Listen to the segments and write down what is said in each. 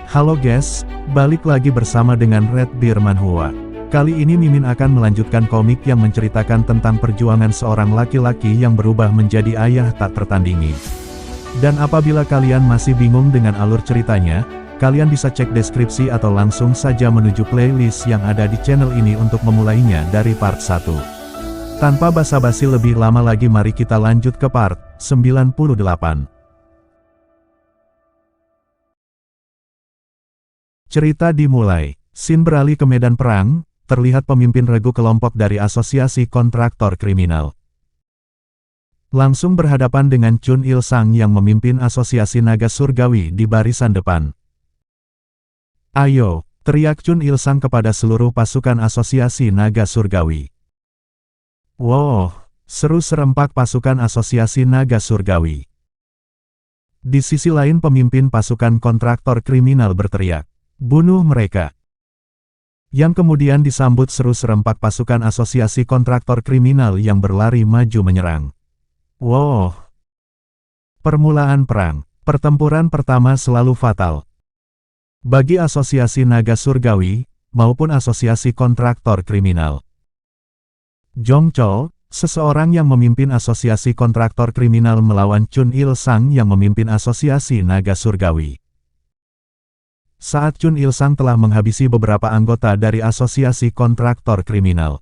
Halo guys, balik lagi bersama dengan Red Bear Manhwa. Kali ini Mimin akan melanjutkan komik yang menceritakan tentang perjuangan seorang laki-laki yang berubah menjadi ayah tak tertandingi. Dan apabila kalian masih bingung dengan alur ceritanya, kalian bisa cek deskripsi atau langsung saja menuju playlist yang ada di channel ini untuk memulainya dari part 1. Tanpa basa-basi lebih lama lagi, mari kita lanjut ke part 98. Cerita dimulai. Scene beralih ke medan perang, terlihat pemimpin regu kelompok dari asosiasi kontraktor kriminal. Langsung berhadapan dengan Chun Il-sang yang memimpin asosiasi naga surgawi di barisan depan. "Ayo!" teriak Chun Il-sang kepada seluruh pasukan asosiasi naga surgawi. "Wow!" seru serempak pasukan asosiasi naga surgawi. Di sisi lain pemimpin pasukan kontraktor kriminal berteriak, "Bunuh mereka!" Yang kemudian disambut seru serempak pasukan asosiasi kontraktor kriminal yang berlari maju menyerang. Wow! Permulaan perang. Pertempuran pertama selalu fatal. Bagi asosiasi naga surgawi, maupun asosiasi kontraktor kriminal. Jong Chol, seseorang yang memimpin asosiasi kontraktor kriminal melawan Chun Il-sang yang memimpin asosiasi naga surgawi. Saat Chun Il-sang telah menghabisi beberapa anggota dari asosiasi kontraktor kriminal,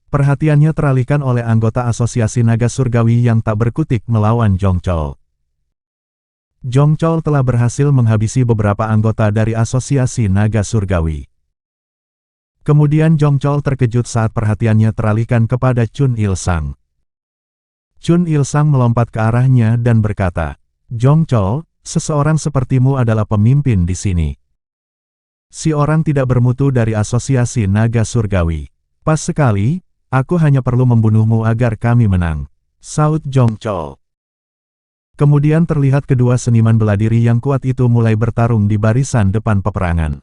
perhatiannya teralihkan oleh anggota asosiasi naga surgawi yang tak berkutik melawan Jong Chol. Jong Chol telah berhasil menghabisi beberapa anggota dari asosiasi naga surgawi. Kemudian Jong Chol terkejut saat perhatiannya teralihkan kepada Chun Il-sang. Chun Il-sang melompat ke arahnya dan berkata, "Jong Chol, seseorang sepertimu adalah pemimpin di sini. Si orang tidak bermutu dari asosiasi naga surgawi. Pas sekali, aku hanya perlu membunuhmu agar kami menang," saut Jong Chol. Kemudian terlihat kedua seniman bela diri yang kuat itu mulai bertarung di barisan depan peperangan.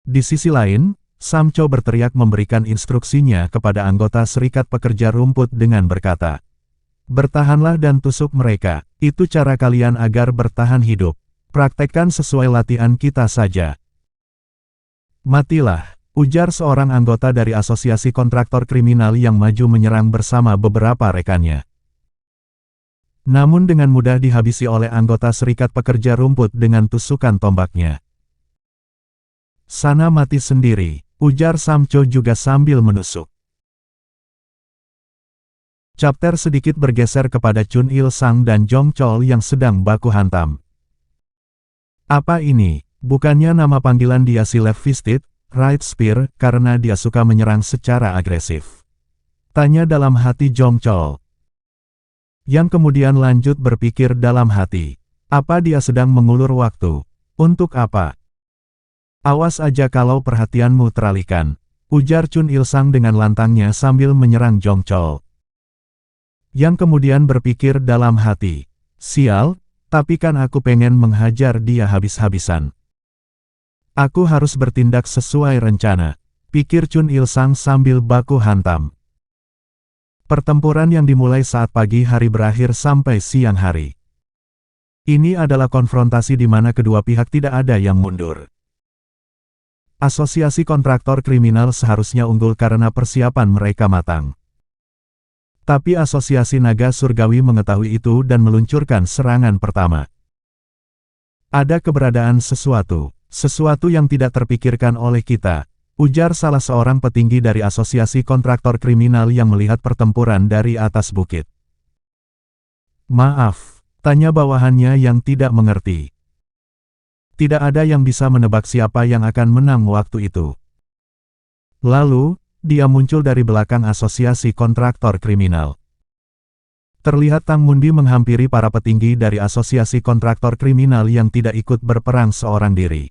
Di sisi lain, Sam Cho berteriak memberikan instruksinya kepada anggota Serikat Pekerja Rumput dengan berkata, "Bertahanlah dan tusuk mereka, itu cara kalian agar bertahan hidup. Praktekkan sesuai latihan kita saja." "Matilah," ujar seorang anggota dari asosiasi kontraktor kriminal yang maju menyerang bersama beberapa rekannya. Namun dengan mudah dihabisi oleh anggota Serikat Pekerja Rumput dengan tusukan tombaknya. "Sana mati sendiri," ujar Sam Cho juga sambil menusuk. Chapter sedikit bergeser kepada Chun Il-sang dan Jong Chol yang sedang baku hantam. "Apa ini? Bukannya nama panggilan dia si Left-Fisted, Right Spear, karena dia suka menyerang secara agresif?" tanya dalam hati Jong Chol. Yang kemudian lanjut berpikir dalam hati, apa dia sedang mengulur waktu? Untuk apa? "Awas aja kalau perhatianmu teralihkan," ujar Chun Il-sang dengan lantangnya sambil menyerang Jong Chol. Yang kemudian berpikir dalam hati, "Sial, tapi kan aku pengen menghajar dia habis-habisan. Aku harus bertindak sesuai rencana," pikir Chun Il-sang sambil baku hantam. Pertempuran yang dimulai saat pagi hari berakhir sampai siang hari. Ini adalah konfrontasi di mana kedua pihak tidak ada yang mundur. Asosiasi kontraktor kriminal seharusnya unggul karena persiapan mereka matang. Tapi asosiasi naga surgawi mengetahui itu dan meluncurkan serangan pertama. "Ada keberadaan sesuatu yang tidak terpikirkan oleh kita," ujar salah seorang petinggi dari asosiasi kontraktor kriminal yang melihat pertempuran dari atas bukit. "Maaf," tanya bawahannya yang tidak mengerti. Tidak ada yang bisa menebak siapa yang akan menang waktu itu. Lalu, dia muncul dari belakang asosiasi kontraktor kriminal. Terlihat Tang Munbi menghampiri para petinggi dari asosiasi kontraktor kriminal yang tidak ikut berperang seorang diri.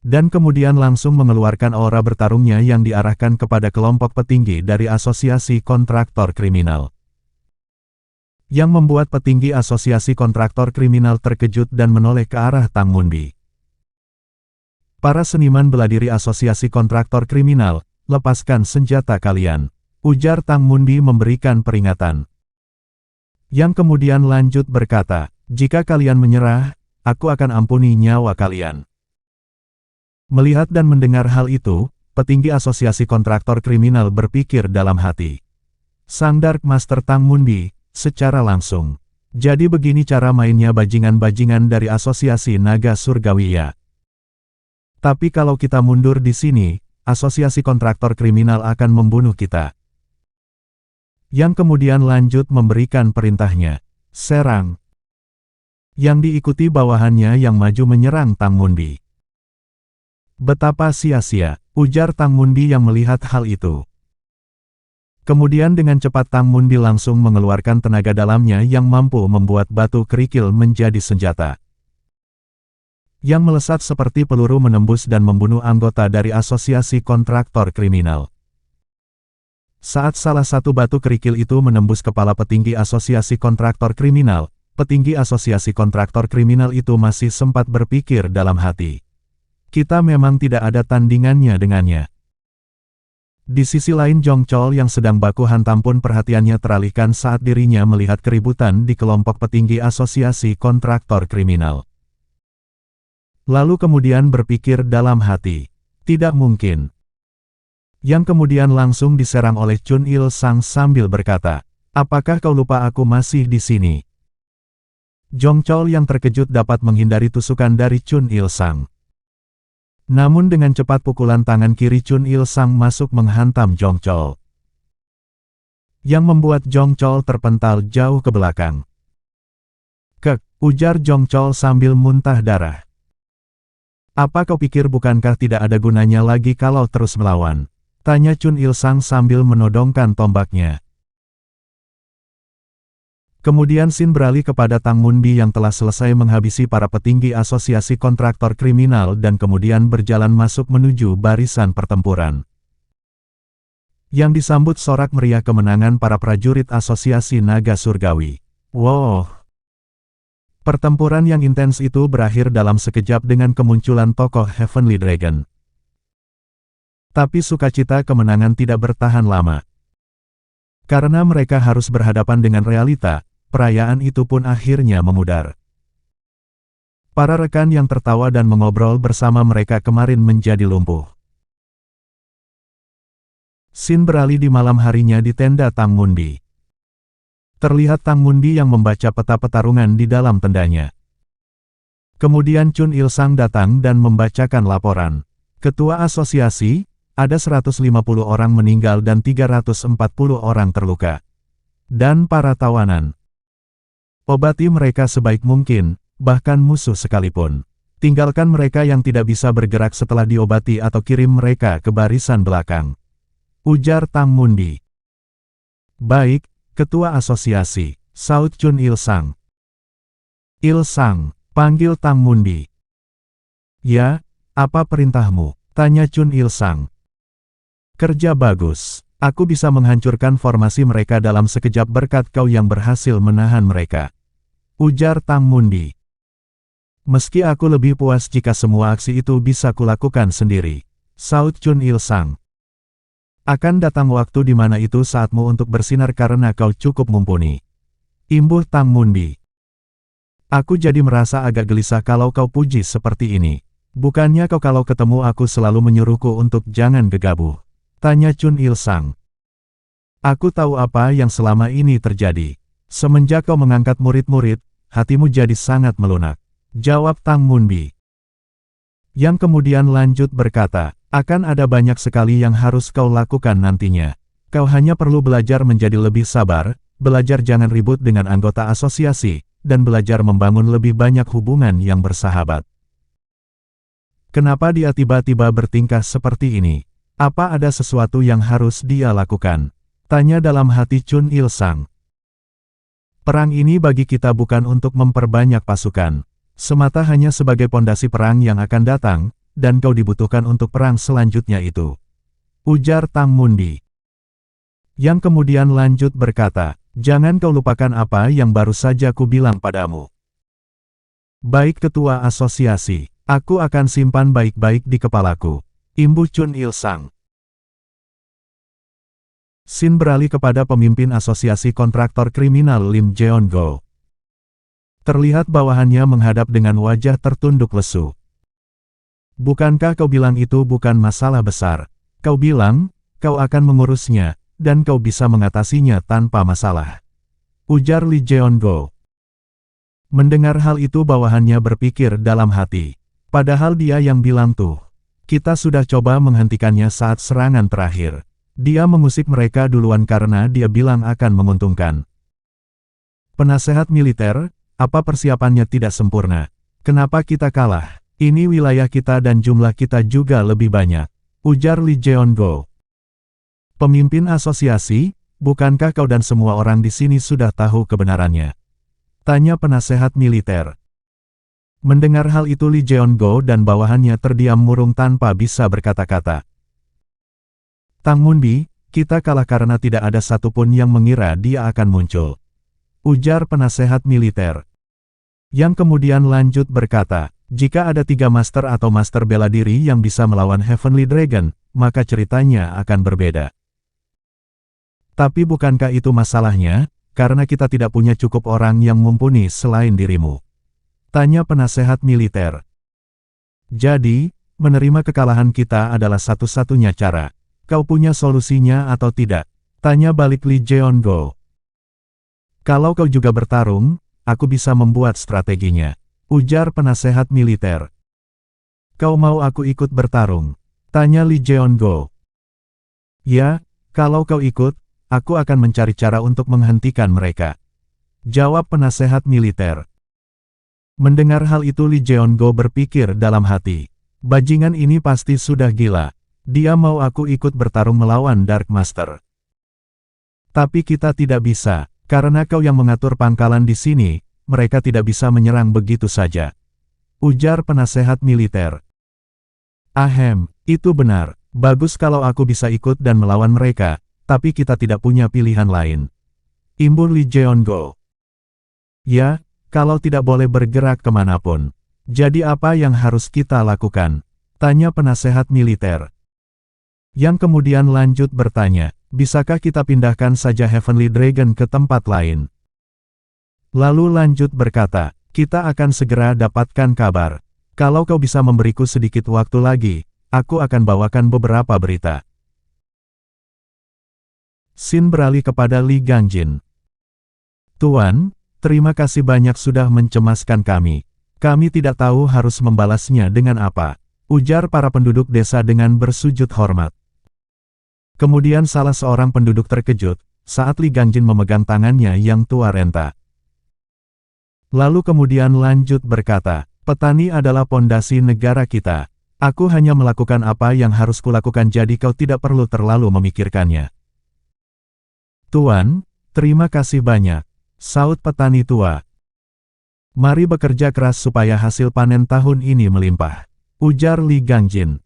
Dan kemudian langsung mengeluarkan aura bertarungnya yang diarahkan kepada kelompok petinggi dari asosiasi kontraktor kriminal. Yang membuat petinggi asosiasi kontraktor kriminal terkejut dan menoleh ke arah Tang Munbi. Para seniman bela diri asosiasi kontraktor kriminal, lepaskan senjata kalian, ujar Tang Mundi memberikan peringatan. Yang kemudian lanjut berkata, jika kalian menyerah, aku akan ampuni nyawa kalian. Melihat dan mendengar hal itu, petinggi asosiasi kontraktor kriminal berpikir dalam hati. Sang Dark Master Tang Mundi, secara langsung. Jadi begini cara mainnya bajingan-bajingan dari asosiasi naga surgawi ya. Tapi kalau kita mundur di sini, asosiasi kontraktor kriminal akan membunuh kita. Yang kemudian lanjut memberikan perintahnya. Serang. Yang diikuti bawahannya yang maju menyerang Tang Mundi. Betapa sia-sia, ujar Tang Mundi yang melihat hal itu. Kemudian dengan cepat Tang Mundi langsung mengeluarkan tenaga dalamnya yang mampu membuat batu kerikil menjadi senjata. Yang melesat seperti peluru menembus dan membunuh anggota dari asosiasi kontraktor kriminal. Saat salah satu batu kerikil itu menembus kepala petinggi asosiasi kontraktor kriminal, petinggi asosiasi kontraktor kriminal itu masih sempat berpikir dalam hati. Kita memang tidak ada tandingannya dengannya. Di sisi lain Jong Chol yang sedang baku hantam pun perhatiannya teralihkan saat dirinya melihat keributan di kelompok petinggi asosiasi kontraktor kriminal. Lalu kemudian berpikir dalam hati, tidak mungkin. Yang kemudian langsung diserang oleh Chun Il Sang sambil berkata, apakah kau lupa aku masih di sini? Jong Chol yang terkejut dapat menghindari tusukan dari Chun Il Sang. Namun dengan cepat pukulan tangan kiri Chun Il Sang masuk menghantam Jong Chol. Yang membuat Jong Chol terpental jauh ke belakang. Kek, ujar Jong Chol sambil muntah darah. Apa kau pikir bukankah tidak ada gunanya lagi kalau terus melawan? Tanya Chun Il Sang sambil menodongkan tombaknya. Kemudian Sin beralih kepada Tang Mundi yang telah selesai menghabisi para petinggi asosiasi kontraktor kriminal dan kemudian berjalan masuk menuju barisan pertempuran. Yang disambut sorak meriah kemenangan para prajurit asosiasi naga surgawi. Wow! Pertempuran yang intens itu berakhir dalam sekejap dengan kemunculan tokoh Heavenly Dragon. Tapi sukacita kemenangan tidak bertahan lama. Karena mereka harus berhadapan dengan realita, perayaan itu pun akhirnya memudar. Para rekan yang tertawa dan mengobrol bersama mereka kemarin menjadi lumpuh. Sin beralih di malam harinya di tenda Tang Mundi. Terlihat Tang Mundi yang membaca peta pertarungan di dalam tendanya. Kemudian Chun Il Sang datang dan membacakan laporan. Ketua asosiasi, ada 150 orang meninggal dan 340 orang terluka. Dan para tawanan. Obati mereka sebaik mungkin, bahkan musuh sekalipun. Tinggalkan mereka yang tidak bisa bergerak setelah diobati atau kirim mereka ke barisan belakang. Ujar Tang Mundi. Baik, Ketua Asosiasi, saut Chun Il Sang. Il Sang, panggil Tang Mundi. Ya, apa perintahmu? Tanya Chun Il Sang. Kerja bagus. Aku bisa menghancurkan formasi mereka dalam sekejap berkat kau yang berhasil menahan mereka. Ujar Tang Mundi. Meski aku lebih puas jika semua aksi itu bisa kulakukan sendiri. Saut Chun Il Sang. Akan datang waktu di mana itu saatmu untuk bersinar karena kau cukup mumpuni. Imbuh Tang Mundi. Aku jadi merasa agak gelisah kalau kau puji seperti ini. Bukannya kau kalau ketemu aku selalu menyuruhku untuk jangan gegabah? Tanya Chun Il Sang. Aku tahu apa yang selama ini terjadi. Semenjak kau mengangkat murid-murid, hatimu jadi sangat melunak. Jawab Tang Mundi. Yang kemudian lanjut berkata, akan ada banyak sekali yang harus kau lakukan nantinya. Kau hanya perlu belajar menjadi lebih sabar, belajar jangan ribut dengan anggota asosiasi, dan belajar membangun lebih banyak hubungan yang bersahabat. Kenapa dia tiba-tiba bertingkah seperti ini? Apa ada sesuatu yang harus dia lakukan? Tanya dalam hati Chun Il Sang. Perang ini bagi kita bukan untuk memperbanyak pasukan. Semata hanya sebagai pondasi perang yang akan datang, dan kau dibutuhkan untuk perang selanjutnya itu. Ujar Tang Mundi. Yang kemudian lanjut berkata, jangan kau lupakan apa yang baru saja ku bilang padamu. Baik Ketua Asosiasi, aku akan simpan baik-baik di kepalaku. Imbuh Chun Il Sang. Sin beralih kepada pemimpin asosiasi kontraktor kriminal Lim Jeon-go. Terlihat bawahannya menghadap dengan wajah tertunduk lesu. Bukankah kau bilang itu bukan masalah besar? Kau bilang, kau akan mengurusnya, dan kau bisa mengatasinya tanpa masalah. Ujar Lee Jeon-go. Mendengar hal itu bawahannya berpikir dalam hati. Padahal dia yang bilang tuh. Kita sudah coba menghentikannya saat serangan terakhir. Dia mengusik mereka duluan karena dia bilang akan menguntungkan. Penasehat militer, apa persiapannya tidak sempurna? Kenapa kita kalah? Ini wilayah kita dan jumlah kita juga lebih banyak. Ujar Lee Jeon-go. Pemimpin asosiasi, bukankah kau dan semua orang di sini sudah tahu kebenarannya? Tanya penasehat militer. Mendengar hal itu Lee Jeon-go dan bawahannya terdiam murung tanpa bisa berkata-kata. Tang Munbi, kita kalah karena tidak ada satupun yang mengira dia akan muncul. Ujar penasehat militer. Yang kemudian lanjut berkata, jika ada 3 master atau master bela diri yang bisa melawan Heavenly Dragon, maka ceritanya akan berbeda. Tapi bukankah itu masalahnya, karena kita tidak punya cukup orang yang mumpuni selain dirimu? Tanya penasehat militer. Jadi, menerima kekalahan kita adalah satu-satunya cara. Kau punya solusinya atau tidak? Tanya balik Lee Jeon-go. Kalau kau juga bertarung, aku bisa membuat strateginya. Ujar penasehat militer. Kau mau aku ikut bertarung? Tanya Lee Jeon-go. Ya, kalau kau ikut, aku akan mencari cara untuk menghentikan mereka. Jawab penasehat militer. Mendengar hal itu Lee Jeon-go berpikir dalam hati. Bajingan ini pasti sudah gila. Dia mau aku ikut bertarung melawan Dark Master. Tapi kita tidak bisa, karena kau yang mengatur pangkalan di sini, mereka tidak bisa menyerang begitu saja. Ujar penasehat militer. Ahem, itu benar. Bagus kalau aku bisa ikut dan melawan mereka, tapi kita tidak punya pilihan lain. Imbur Lee Jeon-go. Ya, kalau tidak boleh bergerak kemanapun. Jadi apa yang harus kita lakukan? Tanya penasehat militer. Yang kemudian lanjut bertanya, bisakah kita pindahkan saja Heavenly Dragon ke tempat lain? Lalu lanjut berkata, kita akan segera dapatkan kabar. Kalau kau bisa memberiku sedikit waktu lagi, aku akan bawakan beberapa berita. Sin beralih kepada Lee Gangjin. Tuan, terima kasih banyak sudah mencemaskan kami. Kami tidak tahu harus membalasnya dengan apa. Ujar para penduduk desa dengan bersujud hormat. Kemudian salah seorang penduduk terkejut, saat Lee Gangjin memegang tangannya yang tua renta. Lalu kemudian lanjut berkata, petani adalah pondasi negara kita. Aku hanya melakukan apa yang harus kulakukan jadi kau tidak perlu terlalu memikirkannya. Tuan, terima kasih banyak. Saut petani tua. Mari bekerja keras supaya hasil panen tahun ini melimpah. Ujar Lee Gangjin.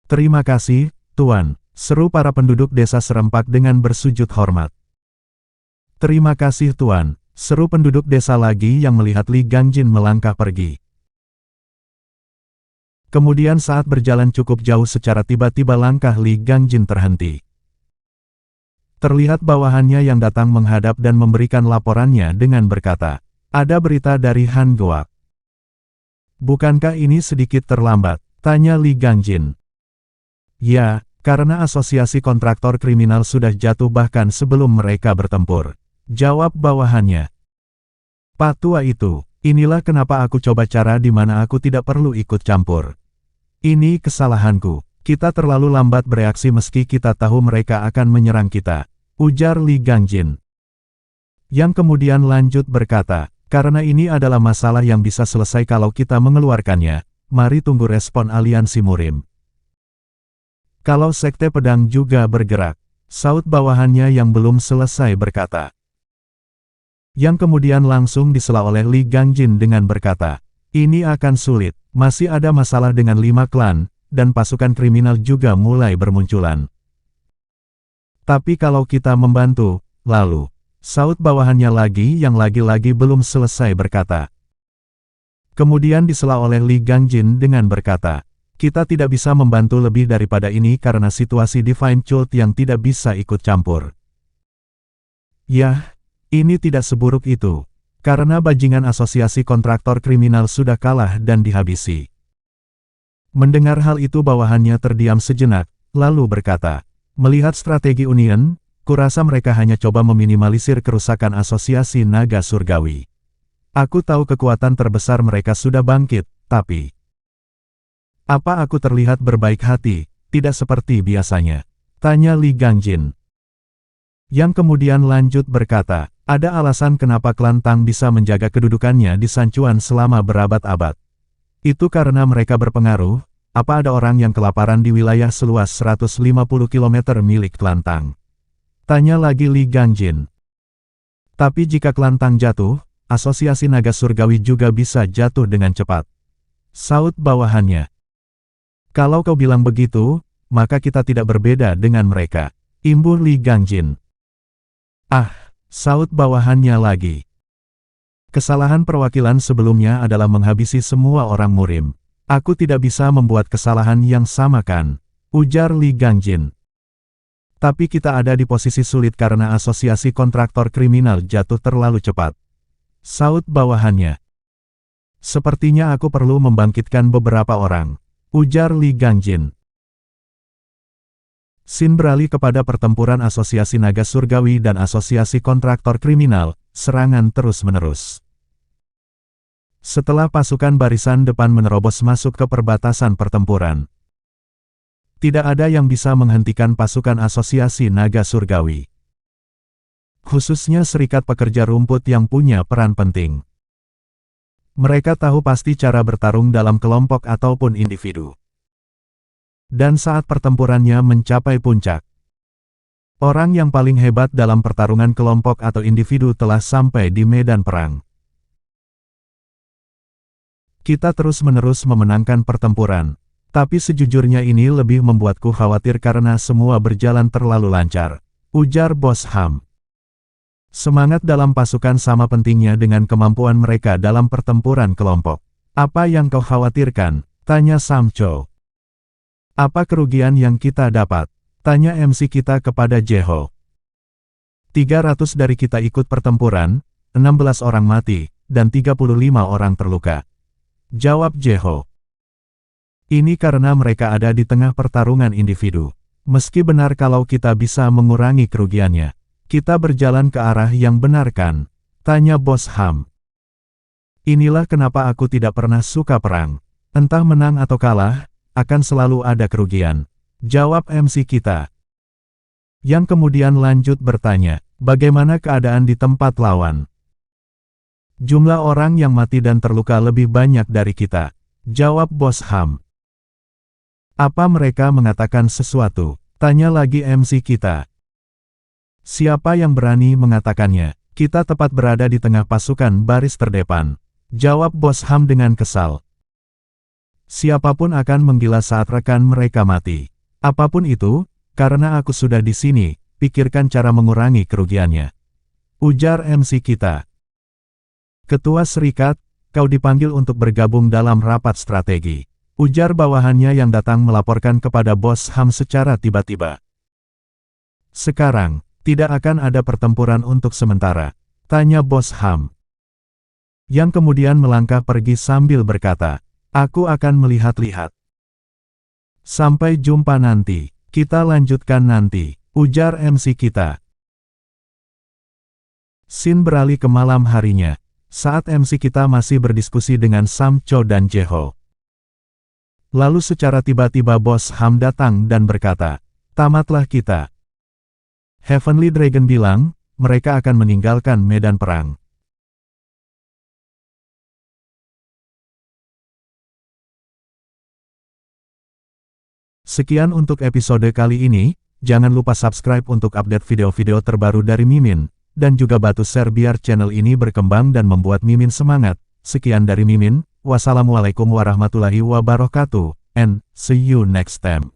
Terima kasih, Tuan, seru para penduduk desa serempak dengan bersujud hormat. Terima kasih Tuan, seru penduduk desa lagi yang melihat Lee Gangjin melangkah pergi. Kemudian saat berjalan cukup jauh secara tiba-tiba langkah Lee Gangjin terhenti. Terlihat bawahannya yang datang menghadap dan memberikan laporannya dengan berkata, ada berita dari Han Goak. Bukankah ini sedikit terlambat? Tanya Lee Gangjin. Ya, karena asosiasi kontraktor kriminal sudah jatuh bahkan sebelum mereka bertempur. Jawab bawahannya. Pak tua itu, inilah kenapa aku coba cara di mana aku tidak perlu ikut campur. Ini kesalahanku. Kita terlalu lambat bereaksi meski kita tahu mereka akan menyerang kita. Ujar Lee Gangjin. Yang kemudian lanjut berkata, karena ini adalah masalah yang bisa selesai kalau kita mengeluarkannya, mari tunggu respon aliansi Murim. Kalau Sekte Pedang juga bergerak, saut bawahannya yang belum selesai berkata. Yang kemudian langsung disela oleh Lee Gangjin dengan berkata, ini akan sulit, masih ada masalah dengan 5 klan, dan pasukan kriminal juga mulai bermunculan. Tapi kalau kita membantu, lalu, saut bawahannya lagi yang lagi-lagi belum selesai berkata. Kemudian disela oleh Lee Gangjin dengan berkata, Kita tidak bisa membantu lebih daripada ini karena situasi Divine Cult yang tidak bisa ikut campur. Yah, ini tidak seburuk itu. Karena bajingan asosiasi kontraktor kriminal sudah kalah dan dihabisi. Mendengar hal itu bawahannya terdiam sejenak, lalu berkata, melihat strategi Union, kurasa mereka hanya coba meminimalisir kerusakan asosiasi naga surgawi. Aku tahu kekuatan terbesar mereka sudah bangkit, tapi... Apa aku terlihat berbaik hati, tidak seperti biasanya? Tanya Li Gangjin. Yang kemudian lanjut berkata, ada alasan kenapa klan Tang bisa menjaga kedudukannya di Sancuan selama berabad-abad. Itu karena mereka berpengaruh. Apa ada orang yang kelaparan di wilayah seluas 150 km milik klan Tang? Tanya lagi Li Gangjin. Tapi jika klan Tang jatuh, asosiasi naga surgawi juga bisa jatuh dengan cepat. Saut bawahannya. Kalau kau bilang begitu, maka kita tidak berbeda dengan mereka. Imbur Li Gangjin. Ah, saut bawahannya lagi. Kesalahan perwakilan sebelumnya adalah menghabisi semua orang murim. Aku tidak bisa membuat kesalahan yang sama kan? Ujar Li Gangjin. Tapi kita ada di posisi sulit karena asosiasi kontraktor kriminal jatuh terlalu cepat. Saut bawahannya. Sepertinya aku perlu membangkitkan beberapa orang. Ujar Li Gangjin. Sin beralih kepada pertempuran asosiasi naga surgawi dan asosiasi kontraktor kriminal, serangan terus-menerus. Setelah pasukan barisan depan menerobos masuk ke perbatasan pertempuran, tidak ada yang bisa menghentikan pasukan asosiasi naga surgawi. Khususnya serikat pekerja rumput yang punya peran penting. Mereka tahu pasti cara bertarung dalam kelompok ataupun individu. Dan saat pertempurannya mencapai puncak, orang yang paling hebat dalam pertarungan kelompok atau individu telah sampai di medan perang. Kita terus-menerus memenangkan pertempuran, tapi sejujurnya ini lebih membuatku khawatir karena semua berjalan terlalu lancar, ujar Bos Ham. Semangat dalam pasukan sama pentingnya dengan kemampuan mereka dalam pertempuran kelompok. Apa yang kau khawatirkan? Tanya Sam Cho. Apa kerugian yang kita dapat? Tanya MC kita kepada Jeho. 300 dari kita ikut pertempuran, 16 orang mati, dan 35 orang terluka. Jawab Jeho. Ini karena mereka ada di tengah pertarungan individu. Meski benar kalau kita bisa mengurangi kerugiannya, kita berjalan ke arah yang benar kan? Tanya Bos Ham. Inilah kenapa aku tidak pernah suka perang. Entah menang atau kalah, akan selalu ada kerugian. Jawab MC kita. Yang kemudian lanjut bertanya, bagaimana keadaan di tempat lawan? Jumlah orang yang mati dan terluka lebih banyak dari kita. Jawab Bos Ham. Apa mereka mengatakan sesuatu? Tanya lagi MC kita. Siapa yang berani mengatakannya? Kita tepat berada di tengah pasukan baris terdepan. Jawab Bos Ham dengan kesal. Siapapun akan menggila saat rekan mereka mati. Apapun itu, karena aku sudah di sini, pikirkan cara mengurangi kerugiannya. Ujar MC kita. Ketua Serikat, kau dipanggil untuk bergabung dalam rapat strategi. Ujar bawahannya yang datang melaporkan kepada Bos Ham secara tiba-tiba. Sekarang, tidak akan ada pertempuran untuk sementara. Tanya Bos Ham. Yang kemudian melangkah pergi sambil berkata, aku akan melihat-lihat. Sampai jumpa nanti. Kita lanjutkan nanti. Ujar MC kita. Sin beralih ke malam harinya. Saat MC kita masih berdiskusi dengan Sam Cho dan Jeho. Lalu secara tiba-tiba Bos Ham datang dan berkata, tamatlah kita. Heavenly Dragon bilang, mereka akan meninggalkan medan perang. Sekian untuk episode kali ini, jangan lupa subscribe untuk update video-video terbaru dari Mimin, dan juga bantu share biar channel ini berkembang dan membuat Mimin semangat. Sekian dari Mimin, wassalamualaikum warahmatullahi wabarakatuh, and see you next time.